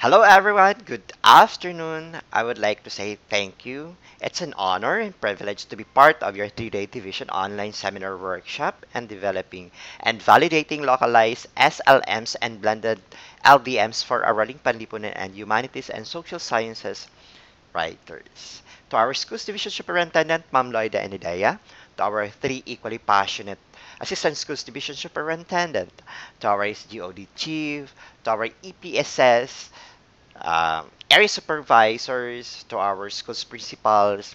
Hello, everyone. Good afternoon. I would like to say thank you. It's an honor and privilege to be part of your 3-day division online seminar workshop and developing and validating localized SLMs and blended LDMs for Araling Panlipunan and Humanities and Social Sciences writers. To our Schools Division Superintendent, Ma'am Loida Enidea, to our three equally passionate Assistant Schools Division Superintendent, to our SGOD Chief, to our EPSS, area supervisors, to our schools principals,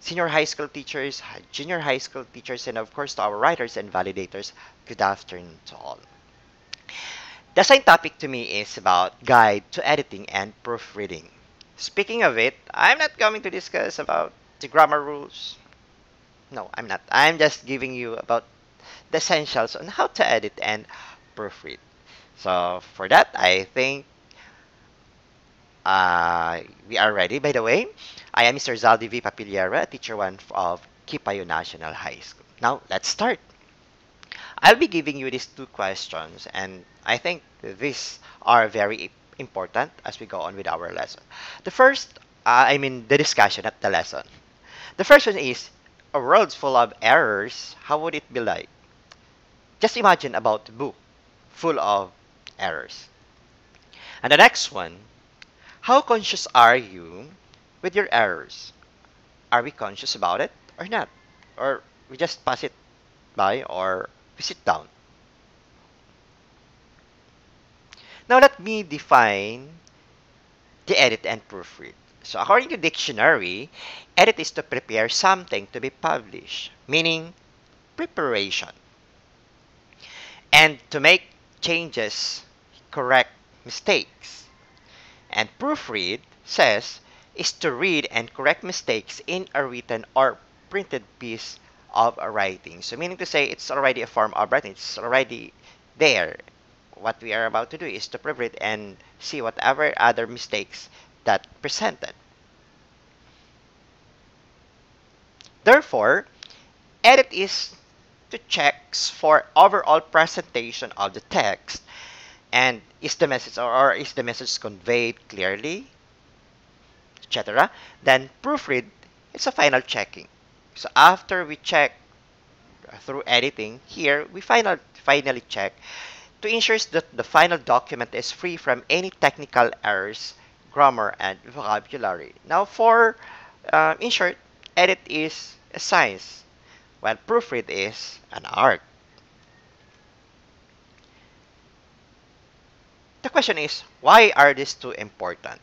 senior high school teachers, junior high school teachers, and of course to our writers and validators, good afternoon to all. The assigned topic to me is about guide to editing and proofreading. Speaking of it, I'm not going to discuss about the grammar rules. No, I'm not. I'm just giving you about the essentials on how to edit and proofread. So for that, I think we are ready. By the way, I am Mr. Zaldi V. Papiliera, teacher 1 of Kipayo National High School. Now, let's start. I'll be giving you these two questions, and I think these are very important as we go on with our lesson. The first, the discussion, not the lesson. The first one is, a world full of errors, how would it be like? Just imagine about a book full of errors. And the next one, how conscious are you with your errors? Are we conscious about it or not? Or we just pass it by or we sit down? Now let me define the edit and proofread. So according to dictionary, edit is to prepare something to be published, meaning preparation. And to make changes, correct mistakes. And proofread says is to read and correct mistakes in a written or printed piece of a writing. So meaning to say it's already a form of writing. It's already there. What we are about to do is to proofread and see whatever other mistakes that presented. Therefore, edit is to checks for overall presentation of the text and is the message or is the message conveyed clearly, etc. Then proofread is a final checking. So after we check through editing, here we finally check to ensure that the final document is free from any technical errors, grammar, and vocabulary. Now for in short, edit is a science, while proofread is an art. The question is, why are these two important?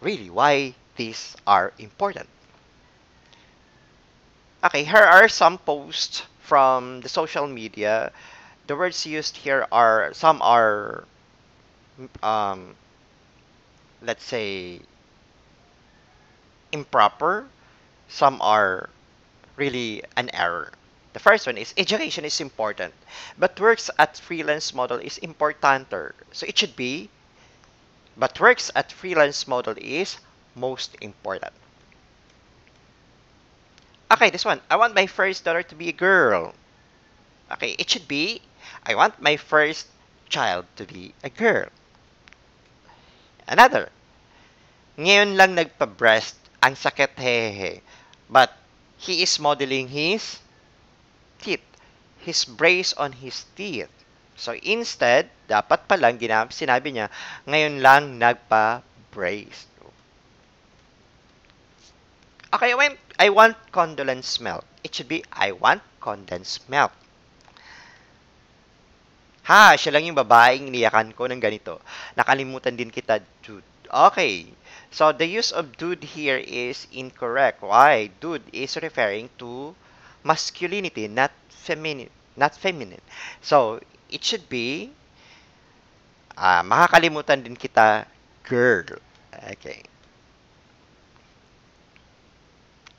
Really, why these are important? Okay, here are some posts from the social media. The words used here are, some are, um, let's say, improper. Some are really an error. The first one is, education is important, but works at freelance model is importanter. So it should be, but works at freelance model is most important. Okay, this one. I want my first daughter to be a girl. Okay, it should be, I want my first child to be a girl. Another, ngayon lang nagpa-breast, ang sakit hehehe. But he is modeling his teeth. His brace on his teeth. So instead, dapat palang sinabi niya, ngayon lang nagpa-brace. Okay, I want condolence milk. It should be, I want condensed milk. Ha, siya lang yung babaeng iniyakan ko ng ganito. Nakalimutan din kita, dude. Okay. So, the use of dude here is incorrect. Why? Dude is referring to masculinity, not feminine. Not feminine. So, it should be, makakalimutan din kita, girl. Okay.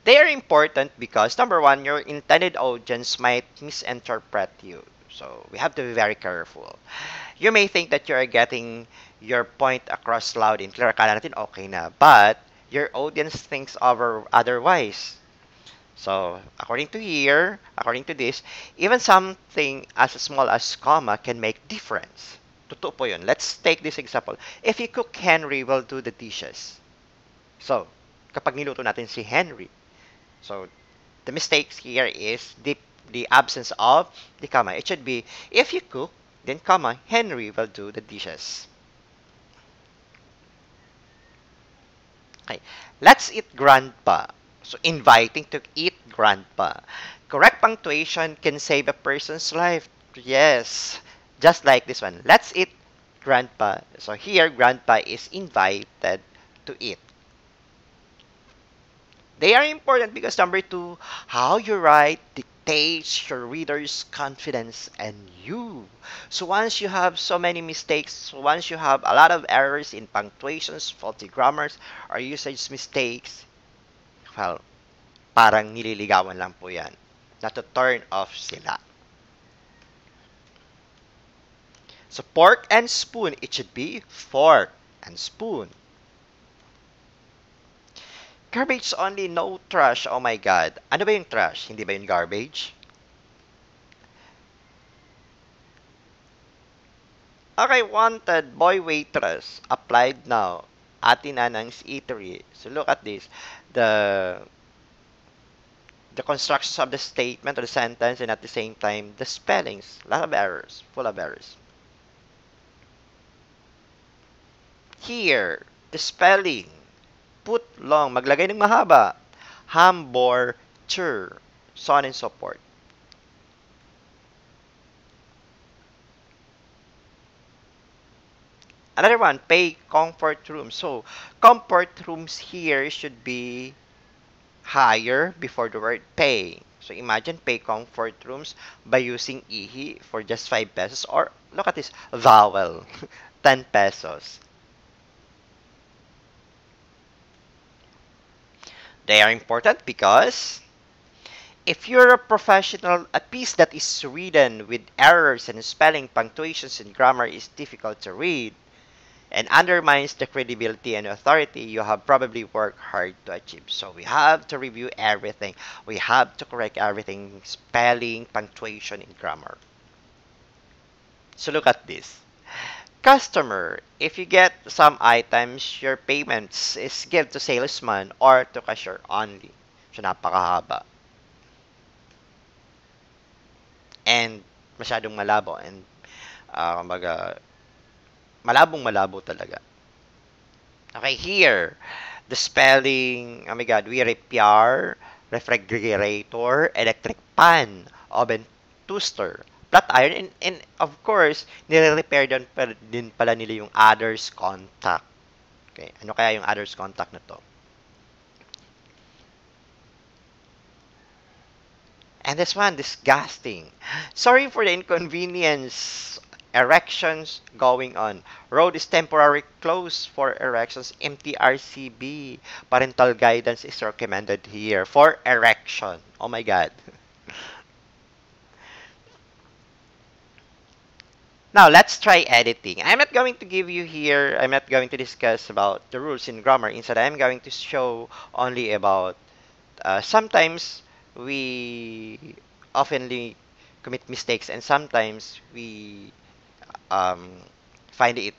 They are important because, number one, your intended audience might misinterpret you. So, we have to be very careful. You may think that you are getting your point across loud and clear. Akala natin okay na. But, your audience thinks otherwise. So, according to this, even something as small as comma can make difference. Totoo po yun. Let's take this example. If you cook, Henry will do the dishes. So, kapag niluto natin si Henry, so the mistakes here is the absence of the comma. It should be, if you cook, then comma, Henry will do the dishes. Okay, let's eat grandpa. So, inviting to eat grandpa. Correct punctuation can save a person's life. Yes, just like this one. Let's eat grandpa. So, here, grandpa is invited to eat. They are important because number two, how you write dictates your reader's confidence and you. So once you have so many mistakes, once you have a lot of errors in punctuations, faulty grammars, or usage mistakes, well, parang nililigawan lang po yan. Na to turn off sila. So fork and spoon, it should be fork and spoon. Garbage only, no trash. Oh my God. Ano ba yung trash? Hindi ba yung garbage? Okay, wanted. Boy waitress. Applied now. Ate Nanang's Eatery. So look at this. The constructions of the statement or the sentence and at the same time, the spellings. A lot of errors. Full of errors. Here, the spelling. Put long. Maglagay ng mahaba. Hamburger. So on and so forth. Another one, pay comfort rooms. So, comfort rooms here should be higher before the word pay. So, imagine pay comfort rooms by using ihi for just 5 pesos. Or, look at this, vowel, 10 pesos. They are important because if you're a professional, a piece that is written with errors and spelling, punctuations, and grammar is difficult to read, and undermines the credibility and authority you have probably worked hard to achieve. So we have to review everything. We have to correct everything, spelling, punctuation, and grammar. So look at this. Customer, if you get some items, your payments is give to salesman or to cashier only. So napakahaba. And masyadong malabo and kumbaga malabong-malabo talaga. Okay, here, the spelling, oh my God, we repair, refrigerator, electric pan, oven toaster, flat iron, and of course, nire-repair din pala nila yung others contact. Okay, ano kaya yung others contact na to? And this one, disgusting. Sorry for the inconvenience. Erections going on. Road is temporarily closed for erections. MTRCB. Parental guidance is recommended here for erection. Oh my God. Now, let's try editing. I'm not going to give you here, I'm not going to discuss about the rules in grammar. Instead, I'm going to show only about sometimes we oftenly commit mistakes and sometimes we um, find it.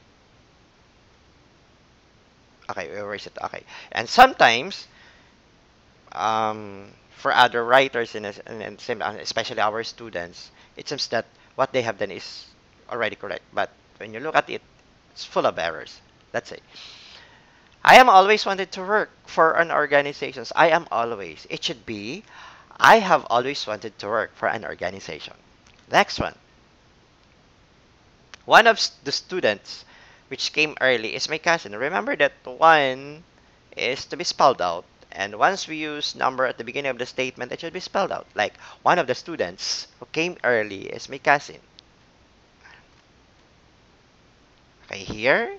Okay, where is it? Okay. And sometimes, for other writers and especially our students, it seems that what they have done is already correct. But when you look at it, it's full of errors. Let's say, I am always wanted to work for an organization. I am always. It should be, I have always wanted to work for an organization. Next one. One of the students which came early is my cousin. Remember that one is to be spelled out. And once we use number at the beginning of the statement, it should be spelled out. Like, one of the students who came early is my cousin. Okay, here.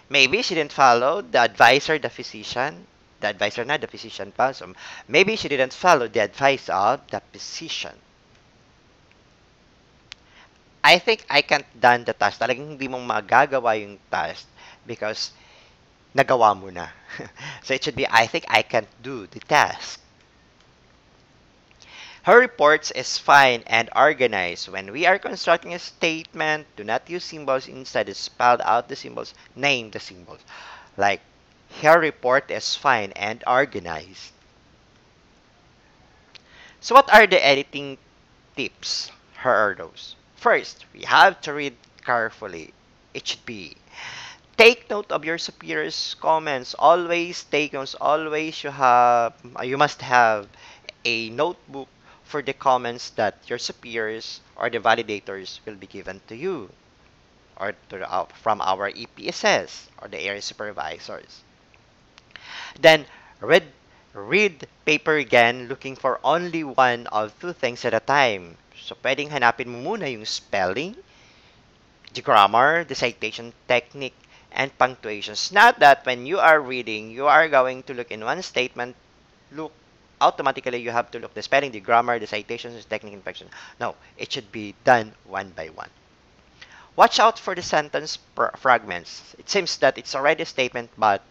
Maybe she didn't follow the advisor, the physician. The advisor na, the physician pa. So, maybe she didn't follow the advice of the physician. I think I can't done the task. Talagang hindi mo magagawa yung task because nagawa mo na. So it should be, I think I can't do the task. Her reports is fine and organized. When we are constructing a statement, do not use symbols. Instead, spell out the symbols, name the symbols. Like, her report is fine and organized. So what are the editing tips? Here are those. First, we have to read carefully. It should be. Take note of your superior's comments. Always take notes. Always you must have a notebook for the comments that your superiors or the validators will be given to you or from our EPSS or the area supervisors. Then read read paper again looking for only one of two things at a time. So pwedeng hanapin mo muna yung spelling, the grammar, the citation technique, and punctuations. Not that when you are reading, you are going to look in one statement, look automatically you have to look the spelling, the grammar, the citations, the technique, and punctuation. No, it should be done one by one. Watch out for the sentence fragments. It seems that it's already a statement, but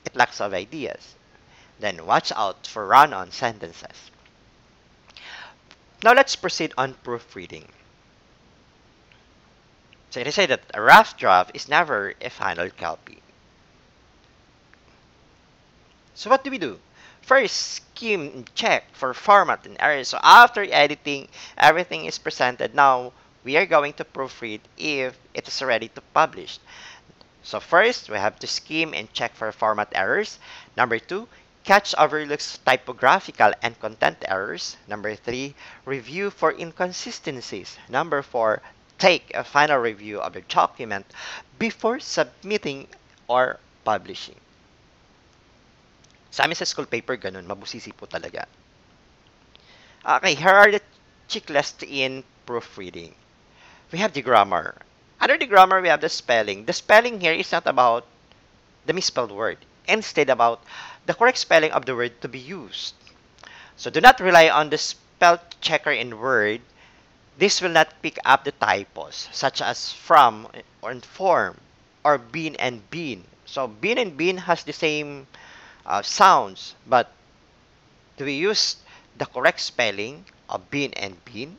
it lacks of ideas. Then watch out for run-on sentences. Now let's proceed on proofreading. So they say that a rough draft is never a final copy. So what do we do? First, skim and check for format and errors. So after editing, everything is presented. Now, we are going to proofread if it is ready to publish. So first, we have to skim and check for format errors. Number 2, catch overlooks typographical and content errors. Number 3, review for inconsistencies. Number 4, take a final review of the document before submitting or publishing. Sa amin sa school paper, ganun. Mabusisi po talaga. Okay, here are the checklists in proofreading. We have the grammar. Under the grammar, we have the spelling. The spelling here is not about the misspelled word. Instead, about the correct spelling of the word to be used. So do not rely on the spell checker in Word. This will not pick up the typos, such as from or form, or been and been. So been and been has the same sounds, but do we use the correct spelling of been and been?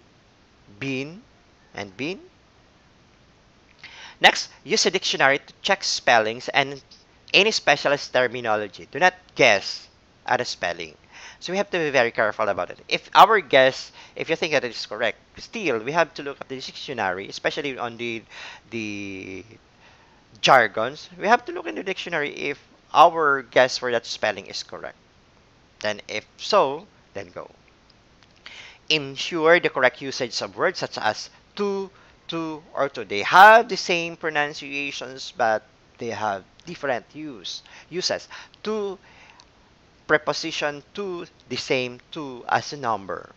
Been and been? Next, use a dictionary to check spellings and any specialist terminology. Do not guess at a spelling. So we have to be very careful about it. If our guess, if you think that it is correct, still we have to look at the dictionary, especially on the jargons. We have to look in the dictionary if our guess for that spelling is correct. Then if so, then go. Ensure the correct usage of words such as to, or to. They have the same pronunciations, but they have different uses. To, preposition to, the same to as a number.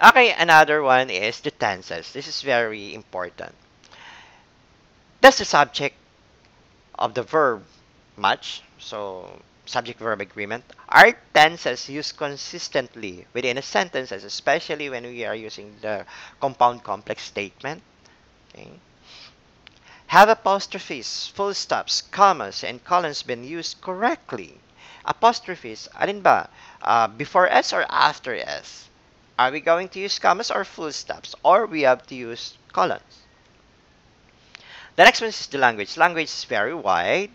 Okay, another one is the tenses. This is very important. Does the subject of the verb match? So, subject-verb agreement. Are tenses used consistently within a sentence, especially when we are using the compound complex statement? Okay. Have apostrophes, full stops, commas, and colons been used correctly? Apostrophes, alin ba? Before S or after S? Are we going to use commas or full stops? Or we have to use colons? The next one is the language. Language is very wide,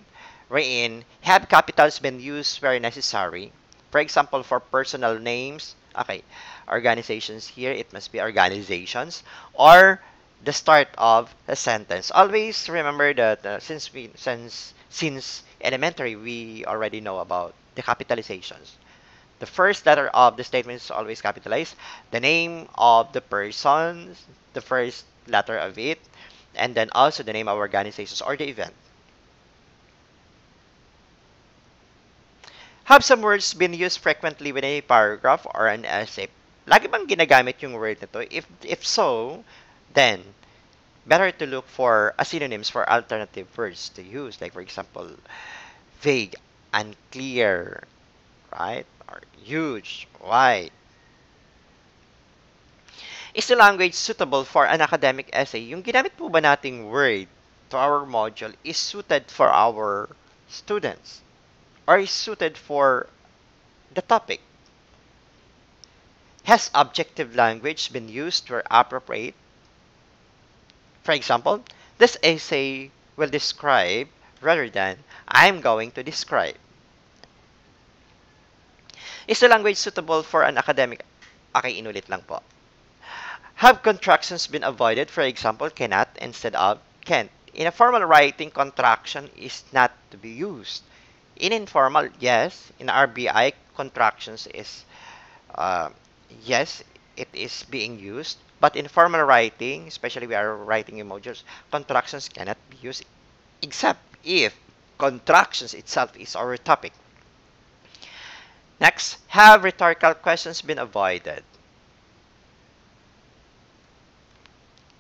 wherein have capitals been used where necessary. For example, for personal names, okay, organizations here, it must be organizations, or the start of a sentence. Always remember that since elementary, we already know about the capitalizations. The first letter of the statement is always capitalized. The name of the person, the first letter of it, and then also the name of organizations or the event. Have some words been used frequently within a paragraph or an essay? Lagi bang ginagamit yung word na to? If so, then better to look for synonyms for alternative words to use. Like for example, vague, unclear, right? Or huge, wide. Is the language suitable for an academic essay? Yung ginamit po ba nating word to our module is suited for our students or is suited for the topic? Has objective language been used where appropriate? For example, this essay will describe rather than I'm going to describe. Is the language suitable for an academic? Okay, inulit lang po. Have contractions been avoided? For example, cannot instead of can't. In a formal writing, contraction is not to be used. In informal, yes. In RBI, contractions is uh, yes, it is being used. But in formal writing, especially we are writing in modules, contractions cannot be used except if contractions itself is our topic. Next, have rhetorical questions been avoided?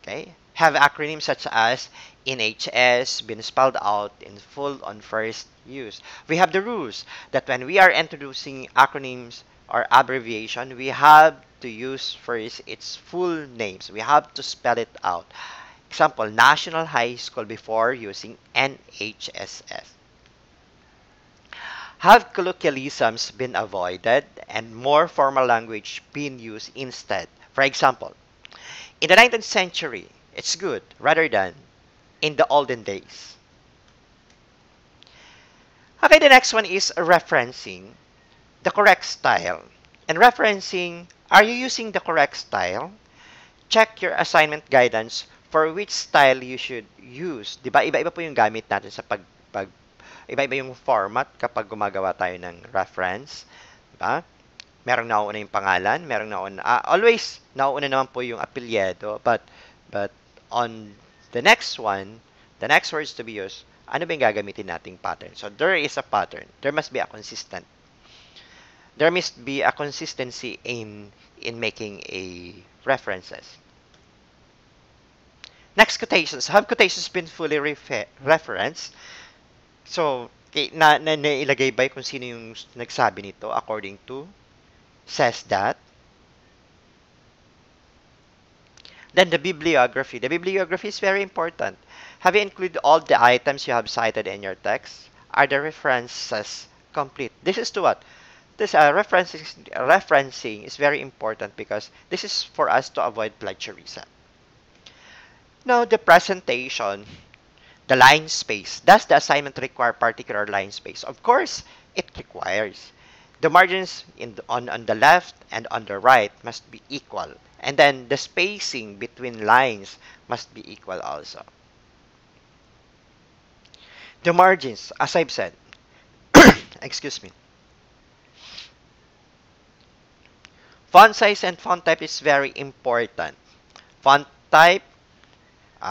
Okay. Have acronyms such as NHS been spelled out in full on first use? We have the rules that when we are introducing acronyms or abbreviation, we have to use first its full names. We have to spell it out. Example, National High School before using NHSS. Have colloquialisms been avoided and more formal language been used instead? For example, in the 19th century, it's good rather than in the olden days. Okay, the next one is referencing the correct style. And referencing, are you using the correct style? Check your assignment guidance for which style you should use. Diba? Iba-iba po yung gamit natin sa iba-iba yung format kapag gumagawa tayo ng reference. Diba? Merong nauuna yung pangalan, merong nauuna, always nauuna naman po yung apelyido, but on the next one, the next words to be used, ano ba yung gagamitin nating pattern? So there is a pattern. There must be a consistent. There must be a consistency in making a references. Next, quotations. Have quotations been fully referenced? So, nailagay ba kung sino yung nagsabi nito according to says that. Then the bibliography. The bibliography is very important. Have you included all the items you have cited in your text? Are the references complete? This is to what? This referencing is very important because this is for us to avoid plagiarism. Now, the presentation, the line space. Does the assignment require particular line space? Of course, it requires. The margins on the left and on the right must be equal. And then the spacing between lines must be equal also. The margins, as I've said, excuse me. Font size and font type is very important. Font type,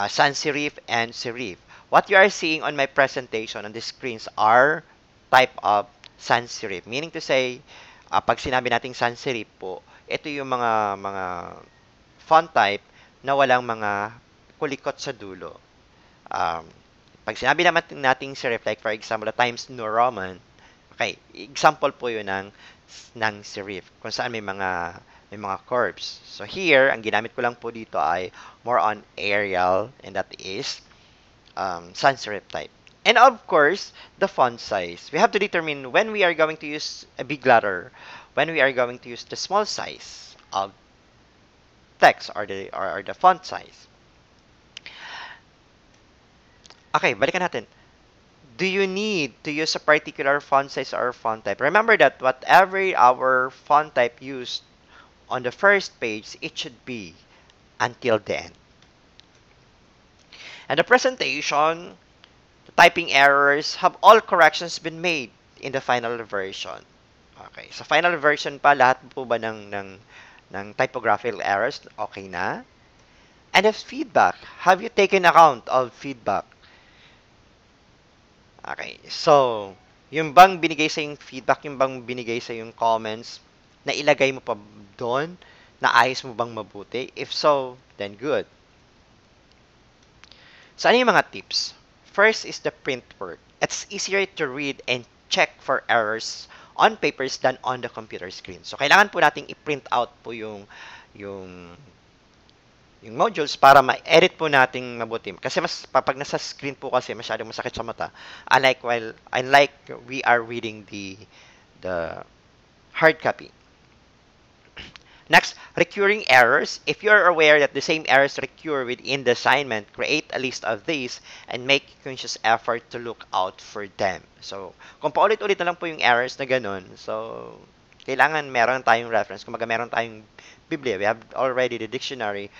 sans serif and serif. What you are seeing on my presentation on the screens are type of sans serif. Meaning to say, pag sinabi nating sans serif po, ito yung mga font type na walang mga kulikot sa dulo. Pag sinabi nating serif, like for example, the Times New Roman, okay, example po yun ng serif, kung saan may mga curves. So here, ang ginamit ko lang po dito ay more on Arial, and that is sans serif type. And of course, the font size. We have to determine when we are going to use a big letter, when we are going to use the small size of text or the font size. Okay, balikan natin. Do you need to use a particular font size or font type? Remember that whatever our font type used on the first page, it should be until the end. And the presentation, the typing errors, have all corrections been made in the final version? Okay, sa final version pa, lahat po ba ng typographical errors, okay na? And if feedback, have you taken account of feedback? Okay, so, yung bang binigay sa yung feedback, yung bang binigay sa yung comments, na ilagay mo pa doon, na ayos mo bang mabuti? If so, then good. So, ano yung mga tips? First is the print work. It's easier to read and check for errors on papers than on the computer screen. So, kailangan po nating i-print out po yung modules para ma-edit po nating mabuti. Kasi mas pag nasa screen po kasi masyadong masakit sa mata. Unlike we are reading the hard copy. Next, recurring errors. If you're aware that the same errors recur within the assignment, create a list of these and make conscious effort to look out for them. So, kung paulit-ulit na lang po yung errors na ganun, so, kailangan meron tayong reference. Kung meron tayong Biblia, we have already the dictionary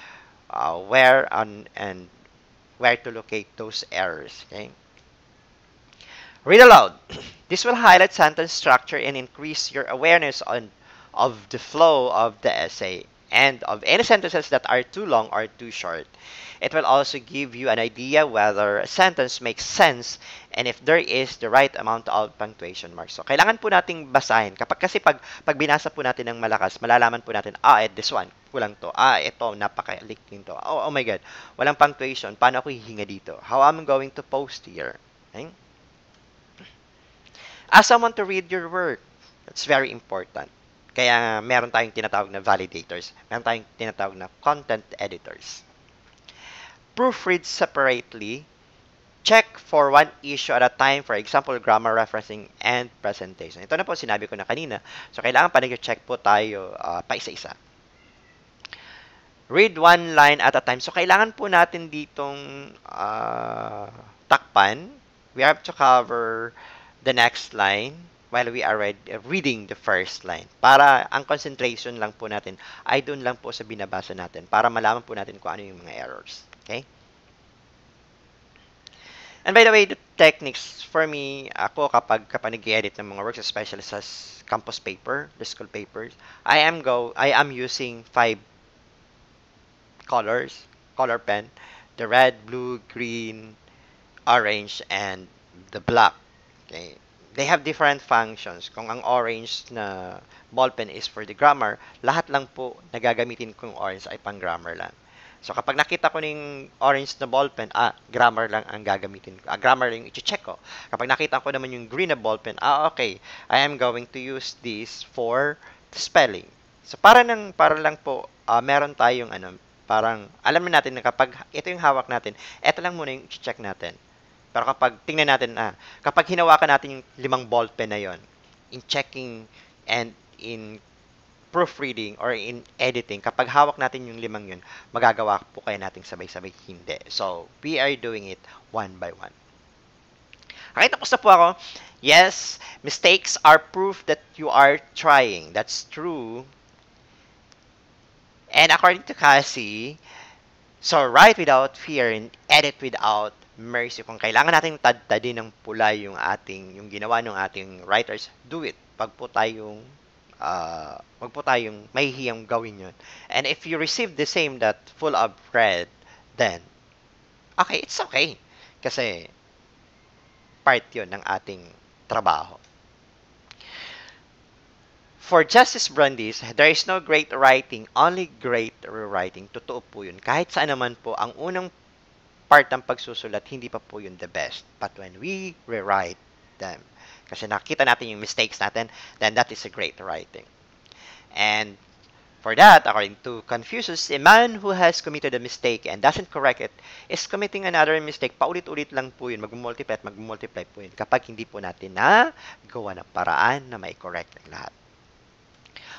where and where to locate those errors. Okay? Read aloud. This will highlight sentence structure and increase your awareness of the flow of the essay and of any sentences that are too long or too short. It will also give you an idea whether a sentence makes sense and if there is the right amount of punctuation marks. So, kailangan po nating basahin. Pag binasa po natin ng malakas, malalaman po natin, this one, kulang to. Ito, napaka-licking to. Oh my God, walang punctuation. Paano ako hihinga dito? How am I going to post here? Okay? Ask someone to read your work. That's very important. Kaya meron tayong tinatawag na validators. Meron tayong tinatawag na content editors. Proofread separately. Check for one issue at a time. For example, grammar referencing and presentation. Ito na po sinabi ko na kanina. So, kailangan pa nag-check po tayo pa isa-isa. Read one line at a time. So, kailangan po natin ditong takpan. We have to cover the next line while we are reading the first line. Para ang concentration lang po natin ay doon lang po sa binabasa natin para malaman po natin kung ano yung mga errors. Okay? And by the way, the techniques for me, ako kapag nag-edit ng mga works, especially sa campus paper, the school papers, I am using 5 colors, color pen, the red, blue, green, orange, and the black. Okay? They have different functions. Kung ang orange na ballpen is for the grammar, lahat lang po na gagamitin kong orange ay pang grammar lang. So, kapag nakita ko ng orange na ballpen, grammar lang ang gagamitin ko. Grammar lang yung i-check ko. Kapag nakita ko naman yung green na ballpen, okay, I am going to use this for spelling. So, para lang po, meron tayong parang, alam natin na kapag ito yung hawak natin, ito lang muna yung i-check natin. Pero kapag tingnan natin, kapag hinawakan natin yung 5 ballpen na yon, in checking and in proofreading or in editing, kapag hawak natin yung 5 yun, magagawa po kaya natin sabay-sabay? Hindi. So, we are doing it one by one. Okay, tapos na po ako. Yes, mistakes are proof that you are trying. That's true. And according to Cassie, so write without fear and edit without mercy. Kung kailangan nating tadtadin ng pula yung ginawa ng ating writers, do it. Wag po tayong mahihiyang gawin yun. And if you receive the same that full of bread, then, okay, it's okay. Kasi, part yun ng ating trabaho. For Justice Brandis, there is no great writing, only great rewriting. Totoo po yun. Kahit saan naman po, ang unang part ng pagsusulat, hindi pa po yun the best. But when we rewrite them, kasi nakita natin yung mistakes natin, then that is a great writing. And for that, according to Confucius, a man who has committed a mistake and doesn't correct it is committing another mistake. Paulit-ulit lang po yun. Mag-multiply at mag-multiply po yun kapag hindi po natin na gawa ng paraan na may correct ng lahat.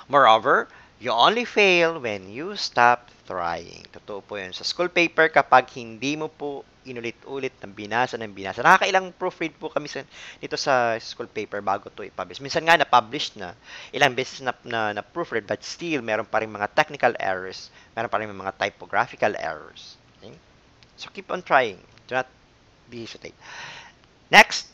Moreover, you only fail when you stop trying. Totoo po yun. Sa school paper, kapag hindi mo po inulit-ulit ng binasa. Nakakailang proofread po kami dito sa school paper bago to i-publish. Minsan nga na-publish na, ilang beses na proofread, but still, meron pa rin mga technical errors. Meron pa rin mga typographical errors. Okay? So, keep on trying. Do not be hesitate. Next,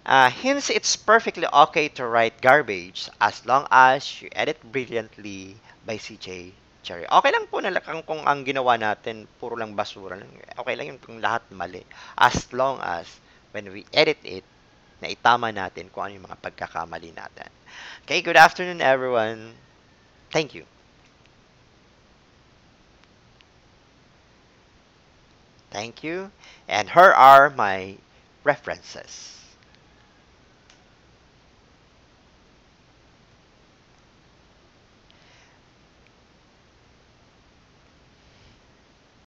hence, it's perfectly okay to write garbage as long as you edit brilliantly by CJ Cherry. Okay lang po na kung ang ginawa natin puro lang basura. Okay lang yung kung lahat mali. As long as when we edit it, na itama natin kung ano yung mga pagkakamali natin. Okay, good afternoon everyone. Thank you. Thank you. And here are my references.